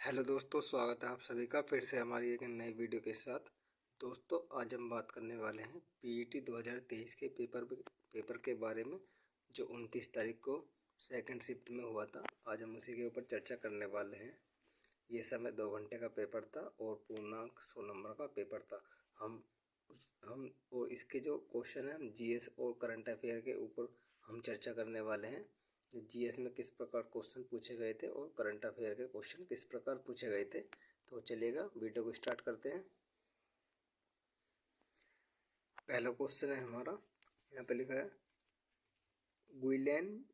Hello दोस्तों, स्वागत है आप सभी का फिर से हमारी एक नई वीडियो के साथ। दोस्तों, आज हम बात करने वाले हैं पीईटी 2023 के पेपर के बारे में, जो 29 तारीख को सेकंड शिफ्ट में हुआ था। आज हम उसी के ऊपर चर्चा करने वाले हैं। ये समय 2 घंटे का पेपर था और पूर्णांक 100 नंबर का पेपर था। हम और इसके जो क्वेश्चन हैं, हम जीएस और करंट अफेयर के ऊपर हम चर्चा करने वाले हैं। जीएस में किस प्रकार क्वेश्चन पूछे गए थे और करंट अफेयर के क्वेश्चन किस प्रकार पूछे गए थे। तो चलिएगा, वीडियो को स्टार्ट करते हैं। पहला क्वेश्चन है हमारा, यहाँ पे लिखा है गुइलेन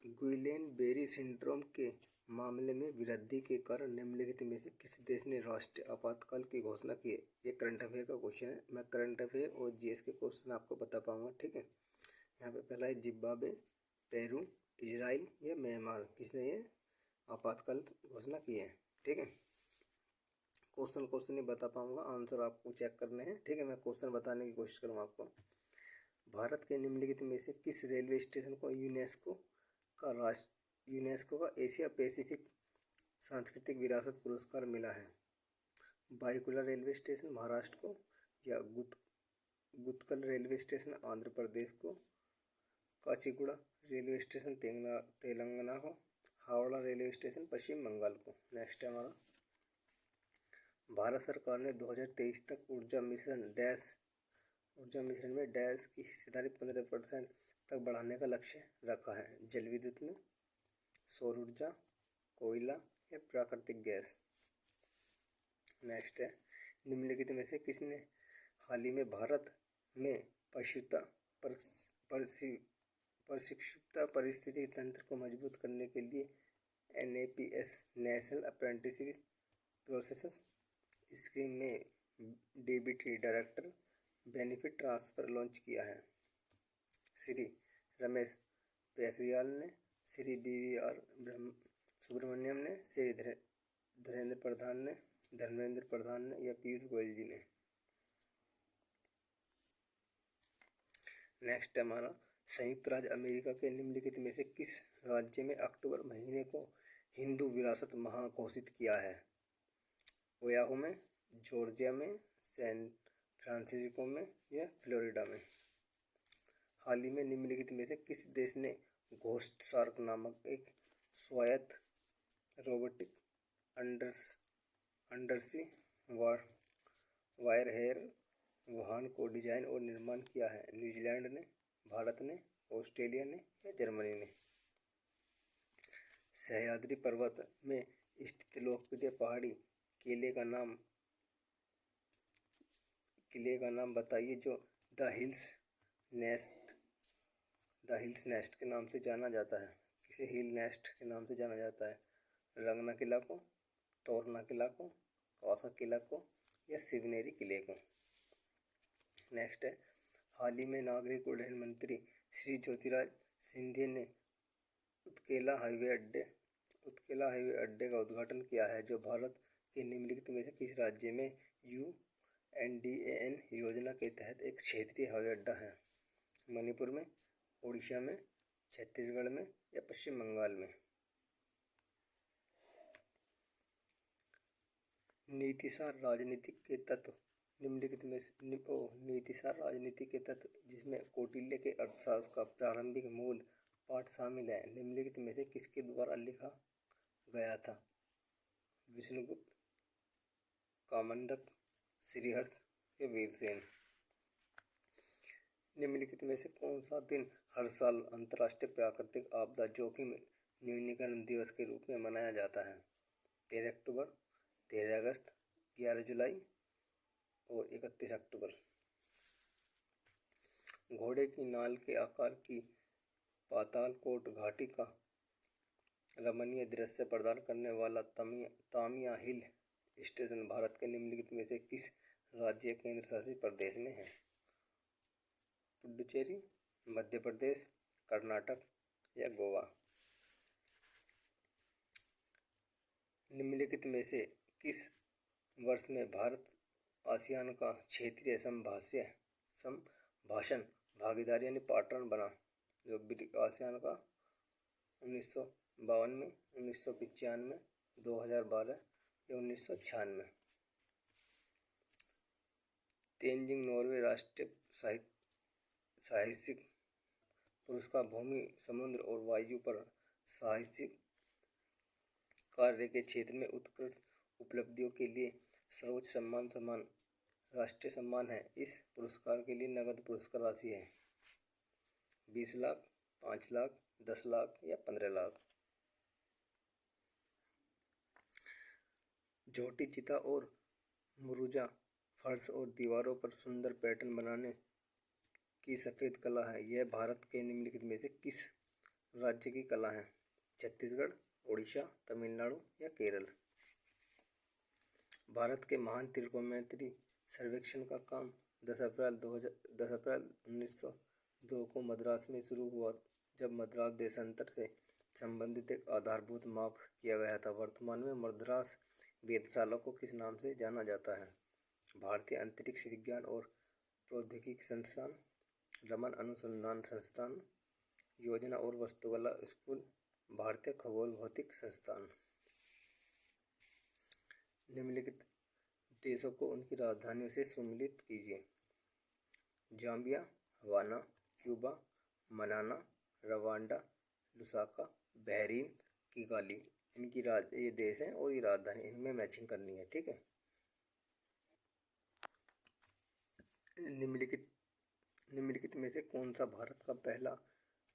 गुइलेन बेरी सिंड्रोम के मामले में वृद्धि के कारण निम्नलिखित में से किस देश ने राष्ट्रीय आपातकाल की घोषणा की है। ये करंट अफेयर का क्वेश्चन है। मैं करंट अफेयर और जीएस के क्वेश्चन आपको बता पाऊंगा, ठीक है। यहाँ पे पहला है जिम्बाब्वे, पेरू, इजराइल या म्यांमार, किसने ये आपातकाल घोषणा की है, ठीक है। क्वेश्चन नहीं बता पाऊंगा, आंसर आपको चेक करने हैं, ठीक है। मैं क्वेश्चन बताने की कोशिश करूँगा आपको। भारत के निम्नलिखित में से किस रेलवे स्टेशन को यूनेस्को का एशिया पैसिफिक सांस्कृतिक विरासत पुरस्कार मिला है। बाईकुला रेलवे स्टेशन महाराष्ट्र को, या गुतकल रेलवे स्टेशन आंध्र प्रदेश को, काचीगुड़ा रेलवे स्टेशन तेलंगाना को, हावड़ा रेलवे स्टेशन पश्चिम बंगाल को। नेक्स्ट है हमारा, भारत सरकार ने 2023 तक ऊर्जा मिश्रण में डैश की हिस्सेदारी 15% तक बढ़ाने का लक्ष्य रखा है। जल विद्युत में, सौर ऊर्जा, कोयला या प्राकृतिक गैस। नेक्स्ट है, निम्नलिखित में से किसने हाल ही में भारत में प्रशिक्षुता परिस्थिति तंत्र को मजबूत करने के लिए NAPS national apprenticeship process scheme में DBT director benefit transfer launch किया है। श्री रमेश पोखरियाल ने, श्री BVR सुब्रमण्यम ने, श्री धर्मेंद्र प्रधान ने या पीयूष गोयल जी ने। नेक्स्ट हमारा, संयुक्त राज्य अमेरिका के निम्नलिखित में से किस राज्य में अक्टूबर महीने को हिंदू विरासत माह घोषित किया है। ओयाहो में, जॉर्जिया में, सैन फ्रांसिस्को में या फ्लोरिडा में। हाल ही में निम्नलिखित में से किस देश ने घोस्ट शार्क नामक एक स्वायत्त रोबोटिक अंडरसी वायरहेयर वाहन को डिजाइन और निर्माण किया है। न्यूजीलैंड ने, भारत ने, ऑस्ट्रेलिया ने या जर्मनी ने। सह्याद्री पर्वत में स्थित लोकप्रिय पहाड़ी किले का नाम बताइए, जो द हिल्स नेस्ट के नाम से जाना जाता है। किसे हिल नेस्ट के नाम से जाना जाता है। रंगना किला को, तोरना किला को, कौसा किला को या शिवनेरी किले को। नेक्स्ट है, हाल ही में नागरिक उड्डयन मंत्री श्री ज्योतिराज सिंधिया ने उत्केला हाईवे अड्डे का उद्घाटन किया है, जो भारत के निम्नलिखित में से किस राज्य में UNDAN योजना के तहत एक क्षेत्रीय हवाई अड्डा है। मणिपुर में, उड़ीसा में, छत्तीसगढ़ में या पश्चिम बंगाल में। नीतिसार राजनीति के तत्व निम्नलिखित में नीतिसार राजनीति के तत्व, जिसमें कौटिल्य के अर्थशास्त्र का प्रारंभिक मूल पाठ शामिल है, निम्नलिखित में से किसके द्वारा लिखा गया था। विष्णुगुप्त, कामंडक, श्रीहर्ष या वीरसेन। निम्नलिखित में से कौन सा दिन हर साल अंतर्राष्ट्रीय प्राकृतिक आपदा जोखिम न्यूनीकरण दिवस के रूप में मनाया जाता है। 13 अक्टूबर, 13 अगस्त, 11 जुलाई और 31 अक्टूबर। घोड़े की नाल के आकार की पातालकोट घाटी का रमणीय दृश्य प्रदान करने वाला तामिया हिल स्टेशन भारत के निम्नलिखित में से किस राज्य केंद्र शासित प्रदेश में है। पुडुचेरी, मध्य प्रदेश, कर्नाटक या गोवा। निम्नलिखित में से किस वर्ष में भारत आसियान का क्षेत्रीय संभाषण भागीदारी यानी पार्टनर बना। जो आसियान का 1952 में, 1995, 2012, या 1996। तेंजिंग नॉर्वे राष्ट्रीय साहसिक पुरस्कार भूमि, समुद्र और वायु पर साहसिक कार्य के क्षेत्र में उत्कृष्ट उपलब्धियों के लिए सर्वोच्च सम्मान राष्ट्रीय सम्मान है। इस पुरस्कार के लिए नगद पुरस्कार राशि है 20 लाख, 5 लाख, 10 लाख या 15 लाख। झोटी, चिता और मुरुजा फर्श और दीवारों पर सुंदर पैटर्न बनाने की सफेद कला है। यह भारत के निम्नलिखित में से किस राज्य की कला है? छत्तीसगढ़, उड़ीसा, तमिलनाडु या केरल। भारत के महान त्रिकोणमितीय सर्वेक्षण का काम 10 अप्रैल 1902 को मद्रास में शुरू हुआ, जब मद्रास देशांतर से संबंधित एक आधारभूत माप किया गया था। वर्तमान में मद्रास वेधशाला को किस नाम से जाना जाता है? भारतीय अंतरिक्ष विज्ञान और प्रौद्योगिकी संस्थान, रमन अनुसंधान संस्थान, योजना और वास्तुकला स्कूल, भारतीय खगोल भौतिक संस्थान। निम्नलिखित देशों को उनकी राजधानियों से सम्मिलित कीजिए। जाम्बिया, हवाना, क्यूबा, मनाना, रवांडा, लुसाका, बहरीन, किगाली। इनकी ये देश हैं और ये राजधानी, इनमें मैचिंग करनी है, ठीक है। निम्नलिखित में से कौन सा भारत का पहला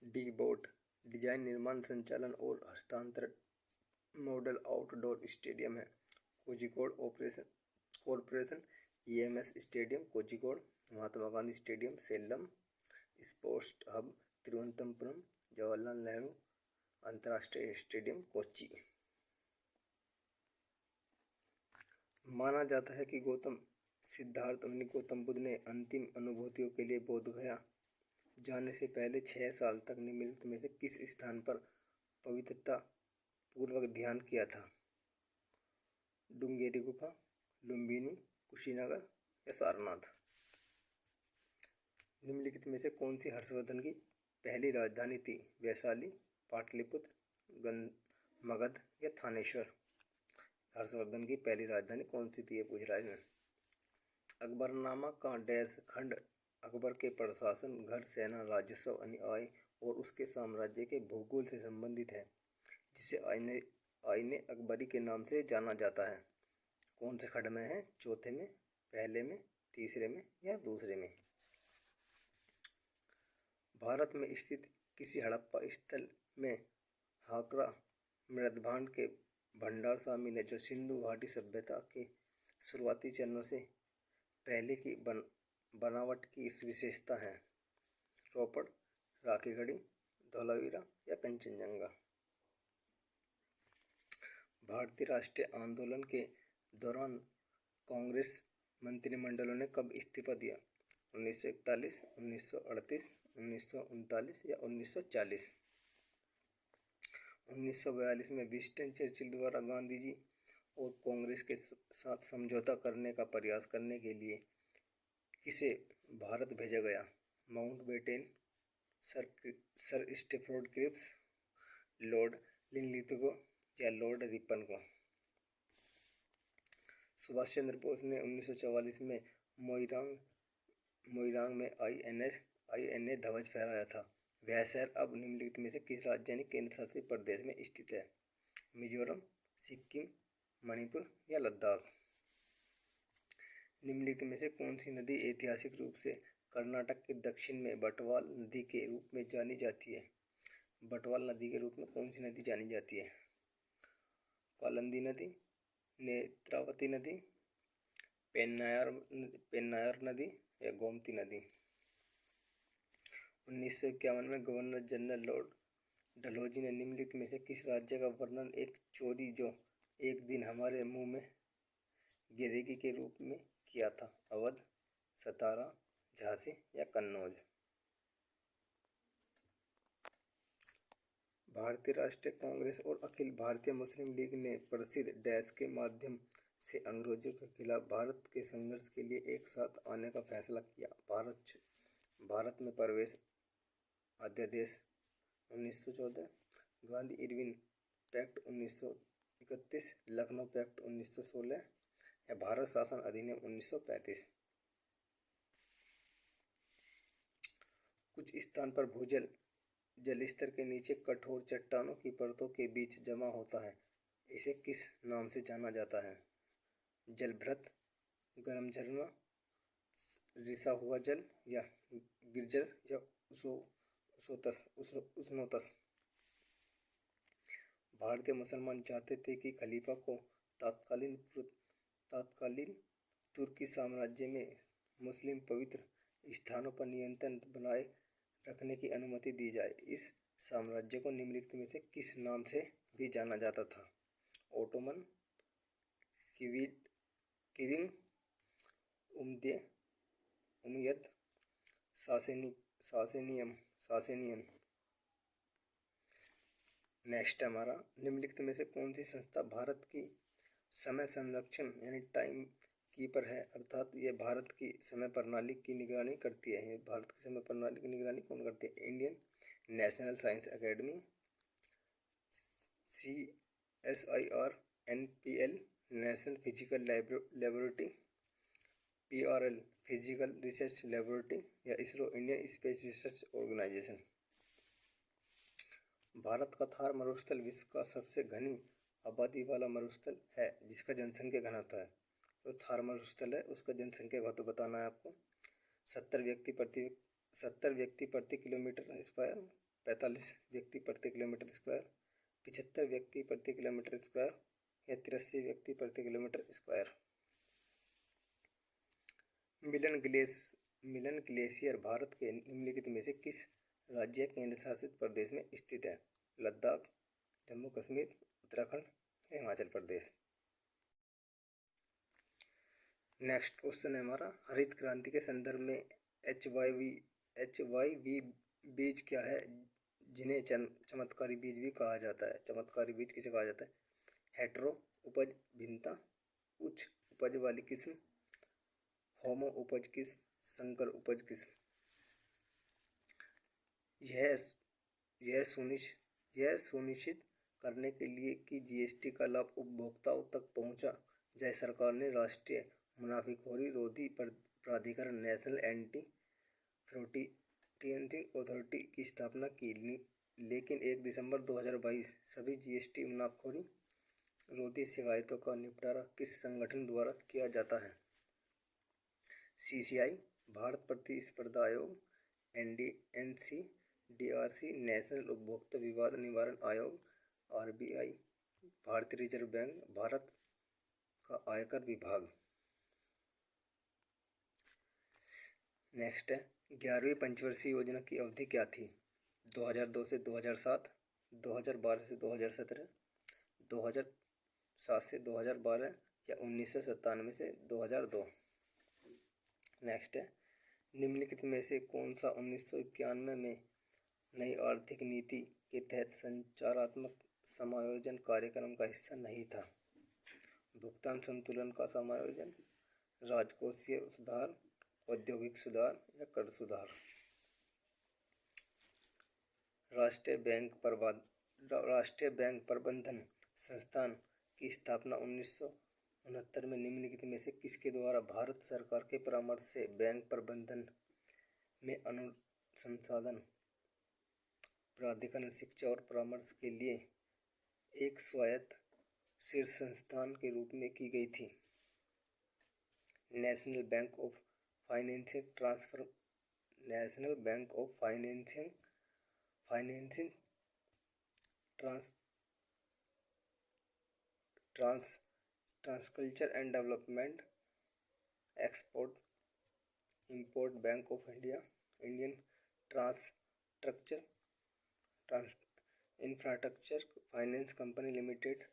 डी-बोट डिजाइन, निर्माण, संचालन और हस्तांतरण मॉडल आउटडोर स्टेडियम है? Kozhikode corporation EMS stadium Kozhikode, Mahatma Gandhi stadium Salem, sports hub Thiruvananthapuram, Jawaharlal Nehru अंतर्राष्ट्रीय स्टेडियम कोच्चि। माना जाता है कि गौतम बुद्ध ने अंतिम अनुभूतियों के लिए बोधगया जाने से पहले 6 साल तक निम्नलिखित में से किस स्थान पर पवित्रता पूर्वक ध्यान किया था? डुंगेरी गुफा, लुम्बिनी, कुशीनगर या सारनाथ। निम्नलिखित में से कौन सी हर्षवर्धन की पहली राजधानी थी? वैशाली, पाटलिपुत्र, मगध या थानेश्वर। हर्षवर्धन की पहली राजधानी कौन सी थी, ये पूछ रहा है। अकबरनामा का डैश खंड अकबर के प्रशासन, घर, सेना, राजस्व, अन्य आय और उसके साम्राज्य के भूगोल से संबंधित है, जिसे आईने अकबरी के नाम से जाना जाता है। कौन से खंड में है? चौथे में, पहले में, तीसरे में या दूसरे में। भारत में स्थित किसी हड़प्पा स्थल में हाकरा मृदभांड के भंडार शामिल है, जो सिंधु घाटी सभ्यता के शुरुआती चरणों से पहले की बनावट की विशेषता है? रोपड़, राखीगढ़ी, धौलावीरा या कंचनजंगा। भारतीय राष्ट्रीय आंदोलन के दौरान कांग्रेस मंत्रिमंडलों ने कब इस्तीफा दिया? 1941, 1938, 1939 या 1940। 1942 में विंस्टन चर्चिल द्वारा गांधी जी और कांग्रेस के साथ समझौता करने का प्रयास करने के लिए किसे भारत भेजा गया? Mountbatten, Sir Stafford Cripps, Lord Linlithgow या लॉर्ड रिपन को। सुभाष चंद्र बोस ने 1944 में मोइरांग में INA ध्वज फहराया था। वह शहर अब निम्नलिखित में से किस राज्य यानी केंद्र शासित प्रदेश में स्थित है? मिजोरम, सिक्किम, मणिपुर या लद्दाख। निम्नलिखित में से कौन सी नदी ऐतिहासिक रूप से कर्नाटक के दक्षिण में बटवाल नदी के रूप में जानी जाती है? बटवाल नदी के रूप में कौन सी नदी जानी जाती है? कालिंदी नदी, नेत्रावती नदी, पेन्नायर नदी या गोमती नदी। 1951 में गवर्नर जनरल लॉर्ड डलहौजी ने निम्नलिखित में से किस राज्य का वर्णन एक चोरी जो एक दिन हमारे मुंह में गिरेगी के रूप में किया था? अवध, सतारा, झांसी या कन्नौज। भारतीय राष्ट्रीय कांग्रेस और अखिल भारतीय मुस्लिम लीग ने प्रसिद्ध डैश के माध्यम से अंग्रेजों के खिलाफ भारत के संघर्ष के लिए एक साथ आने का फैसला किया। भारत में प्रवेश अध्यादेश 1914, Gandhi Irwin Pact 1931, Lucknow Pact 1916 या भारत शासन अधिनियम 1935। कुछ स्थान पर भूजल जल स्तर के नीचे कठोर चट्टानों की परतों के बीच जमा होता है, इसे किस नाम से जाना जाता है? जलभृत, गर्म झरना, रिसा हुआ जल या गिरजल या उष्णोतस। भारतीय मुसलमान चाहते थे कि खलीफा को तत्कालीन तुर्की साम्राज्य में मुस्लिम पवित्र स्थानों पर नियंत्रण बनाए रखने की अनुमति दी जाए। इस साम्राज्य को निम्नलिखित में से किस नाम से भी जाना जाता था? ओटोमन, किविंग, उमय्यद, सासेनियन। नेक्स्ट हमारा, निम्नलिखित में से कौन सी संस्था भारत की समय संरक्षण यानी टाइम कीपर है, अर्थात ये भारत की समय प्रणाली की निगरानी करती है। भारत की समय प्रणाली की निगरानी कौन करती है? Indian National Science Academy, CSIR, NPL National Physical Laboratory, PRL Physical Research Laboratory या ISRO Indian Space Research Organisation. Bharat का थार मरुस्थल विश्व का सबसे घनी आबादी वाला मरुस्थल है, जिसका जनसंख्या घनत्व है। तो थार मरुस्थल है, उसका जनसंख्या घनत्व बताना है आपको। 70 व्यक्ति प्रति किलोमीटर स्क्वायर, 45 व्यक्ति प्रति किलोमीटर स्क्वायर, 75 व्यक्ति प्रति किलोमीटर स्क्वायर या 83 व्यक्ति प्रति किलोमीटर स्क्वायर। मिलन ग्लेशियर भारत के निम्नलिखित में से किस राज्य केंद्र शासित प्रदेश में स्थित है? लद्दाख, जम्मू कश्मीर, उत्तराखंड, हिमाचल प्रदेश। नेक्स्ट क्वेश्चन है हमारा, हरित क्रांति के संदर्भ में HYV बीज क्या है, जिन्हें चमत्कारी बीज भी कहा जाता है? चमत्कारी बीज किसे कहा जाता है? हेटेरो उपज भिन्नता, उच्च उपज वाली किस्म, होमो उपज किस्म, संकर उपज किस्म। यह सुनिश्चित करने के लिए कि GST का लाभ उपभोक्ताओं तक पहुंचा जाए, सरकार ने राष्ट्रीय मुनाफिखोरी रोधी प्राधिकरण नेशनल एंटी फ्रॉड अथॉरिटी की स्थापना की। लेकिन 1 दिसंबर 2022 सभी GST मुनाफिखोरी रोधी शिकायतों का निपटारा किस संगठन द्वारा किया जाता है? CCI, भारत प्रतिस्पर्धा आयोग, NCDRC नेशनल उपभोक्ता विवाद निवारण आयोग, RBI भारतीय रिजर्व बैंक, भारत का आयकर विभाग। नेक्स्ट है, 11वीं पंचवर्षीय योजना की अवधि क्या थी? 2002 से 2007, 2012 से 2017, 2007 से 2012 या 1997 से 2002। नेक्स्ट है, निम्नलिखित में से कौन सा 1991 में नई आर्थिक नीति के तहत संचारात्मक समायोजन कार्यक्रम का हिस्सा नहीं था? भुगतान संतुलन का समायोजन, राजकोषीय सुधार, औद्योगिक सुधार या कर सुधार। राष्ट्रीय बैंक प्रबंधन संस्थान की स्थापना 1969 में निम्नलिखित में से किसके द्वारा भारत सरकार के परामर्श से बैंक प्रबंधन में अनुसंधान प्राधिकरण शिक्षा और परामर्श के लिए एक स्वायत्त शीर्ष संस्थान के रूप में की गई थी? National Bank of Financing Transculture and Development, Export Import Bank of India, Indian Infrastructure Finance Company Limited,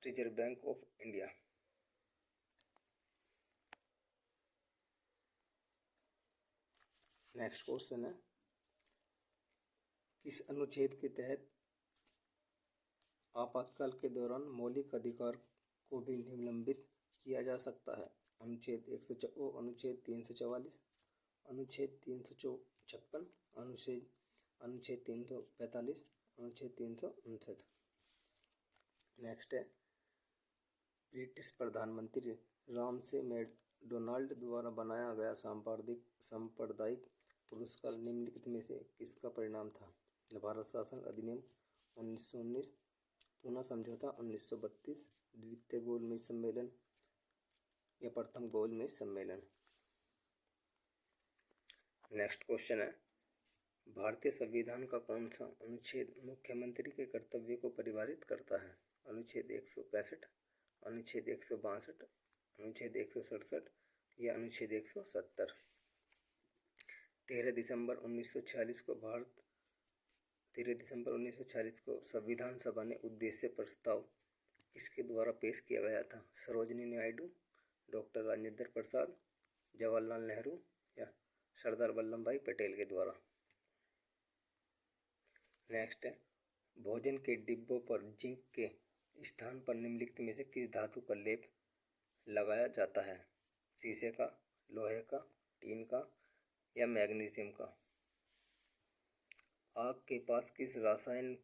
Reserve Bank of India. Next question है, किस अनुच्छेद के तहत आपातकाल के दौरान मौलिक अधिकार को भी निलंबित किया जा सकता है? अनुच्छेद 104, अनुच्छेद 344, अनुच्छेद 356, अनुच्छेद 345, अनुच्छेद 359। नेक्स्ट है, ब्रिटिश प्रधानमंत्री रामसे मैकडोनाल्ड द्वारा बनाया गया सांप्रदायिक पुरस्कार निम्नलिखित में से किसका परिणाम था? भारत शासन अधिनियम 1919, पूना समझौता 1932, द्वितीय गोलमेज सम्मेलन या प्रथम गोलमेज सम्मेलन। नेक्स्ट क्वेश्चन है, भारतीय संविधान का कौन सा अनुच्छेद मुख्यमंत्री के कर्तव्य को परिभाषित करता है? अनुच्छेद 165, अनुच्छेद 162, अनुच्छेद 167 या अनुच्छेद 170। 13 दिसंबर 1946 को संविधान सभा ने उद्देश्य प्रस्ताव किसके द्वारा पेश किया गया था? सरोजिनी नायडू, डॉक्टर राजेंद्र प्रसाद, जवाहरलाल नेहरू या सरदार वल्लभ भाई पटेल के द्वारा। नेक्स्ट है, भोजन के डिब्बों पर जिंक के स्थान पर निम्नलिखित में से किस धातु का लेप लगाया जाता है? शीशे का, लोहे का, टीन का या मैग्नीशियम का? आग के पास किस रसायन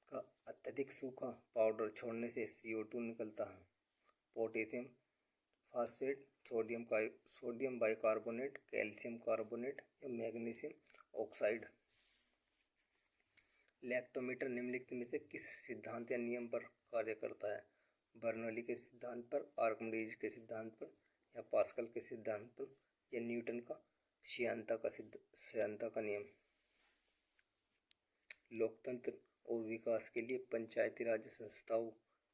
का अत्यधिक सूखा पाउडर छोड़ने से CO2 निकलता है? Potassium phosphate, sodium bicarbonate, calcium carbonate या मैग्नीशियम ऑक्साइड? लैक्टोमीटर निम्नलिखित में से किस सिद्धांत या नियम पर कार्य करता है? बर्नौली के सिद्धांत पर, आर्किमिडीज के सिद्धांत पर या पास्कल के सिद्धांत पर या न्यूटन का श्यानता का नियम? लोकतंत्र और विकास के लिए पंचायती राज संस्थाओं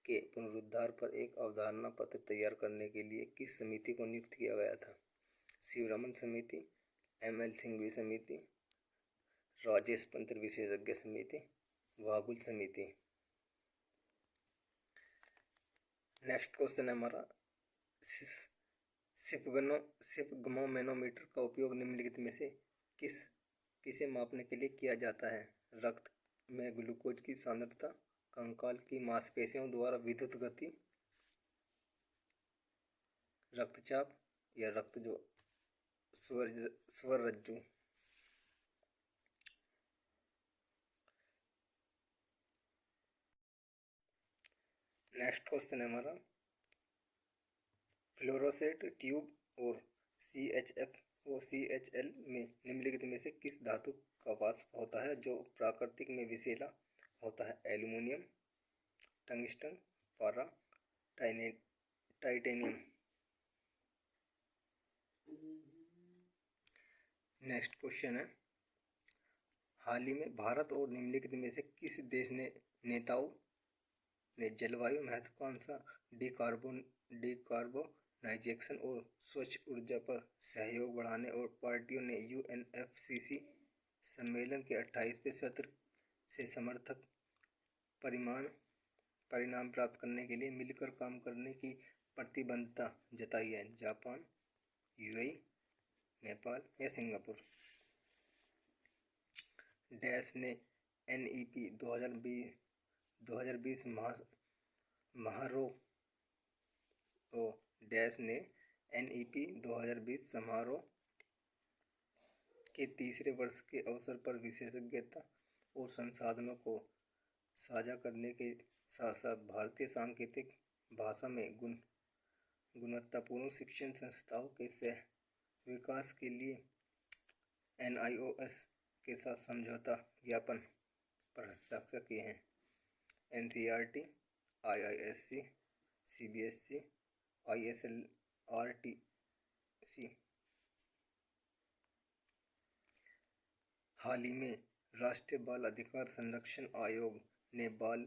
के पुनरुद्धार पर एक अवधारणा पत्र तैयार करने के लिए किस समिति को नियुक्त किया गया था? शिवरमन समिति, ML सिंघवी समिति, राजेश पंत विशेषज्ञ समिति, वागुल समिति। नेक्स्ट क्वेश्चन है हमारा, सिफगमोमेनोमीटर का उपयोग निम्नलिखित में से किसे मापने के लिए किया जाता है? रक्त में ग्लूकोज की सांद्रता, कंकाल की मांसपेशियों द्वारा विद्युत गति, रक्तचाप या रक्त जो स्वररज्जु। नेक्स्ट क्वेश्चन है हमारा, फ्लोरोसेंट ट्यूब और CHF-CHL में निम्नलिखित में से किस धातु का वाष्प होता है जो प्राकृतिक में विषैला होता है? एल्यूमिनियम, टंगस्टन, पारा, टाइटेनियम। नेक्स्ट क्वेश्चन है, हाल ही में भारत और निम्नलिखित में से किस देश ने नेताओं ने जलवायु महत्वाकांक्षा, डिकार्बोनाइजेशन और स्वच्छ ऊर्जा पर सहयोग बढ़ाने और पार्टियों ने UNFCCC सम्मेलन के 28वें सत्र से समर्थक परिणाम प्राप्त करने के लिए मिलकर काम करने की प्रतिबद्धता जताई है? जापान, UAE, नेपाल या सिंगापुर? डैश ने NEP 2020 समारोह के तीसरे वर्ष के अवसर पर विशेषज्ञता और संसाधनों को साझा करने के साथ साथ भारतीय सांकेतिक भाषा में गुणवत्तापूर्ण शिक्षण संस्थाओं के सह विकास के लिए NIOS के साथ समझौता ज्ञापन पर हस्ताक्षर किए हैं। NCERT, IISc, CBSC, ISLRTC। हाल ही में राष्ट्रीय बाल अधिकार संरक्षण आयोग ने बाल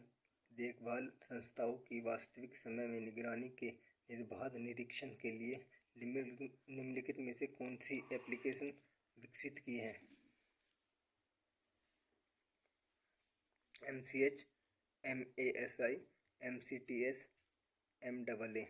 देखभाल संस्थाओं की वास्तविक समय में निगरानी के निर्बाध निरीक्षण के लिए निम्नलिखित में से कौन सी एप्लीकेशन विकसित की है? MCH, MASI, MCTS, MAA।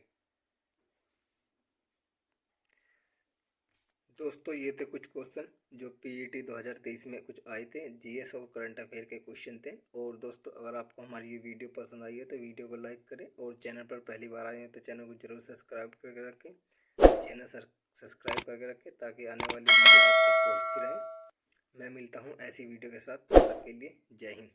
दोस्तों ये थे कुछ क्वेश्चन जो PET 2023 में कुछ आए थे, GS और करंट अफेयर के क्वेश्चन थे। और दोस्तों अगर आपको हमारी ये वीडियो पसंद आई है तो वीडियो को लाइक करें और चैनल पर पहली बार आए हैं तो चैनल को जरूर सब्सक्राइब करके रखें, सब्सक्राइब करके रखें ताकि आने वाली वीडियो आप तक पहुँचती रहे। मैं मिलता हूँ ऐसी वीडियो के साथ, तब तक के लिए जय हिंद।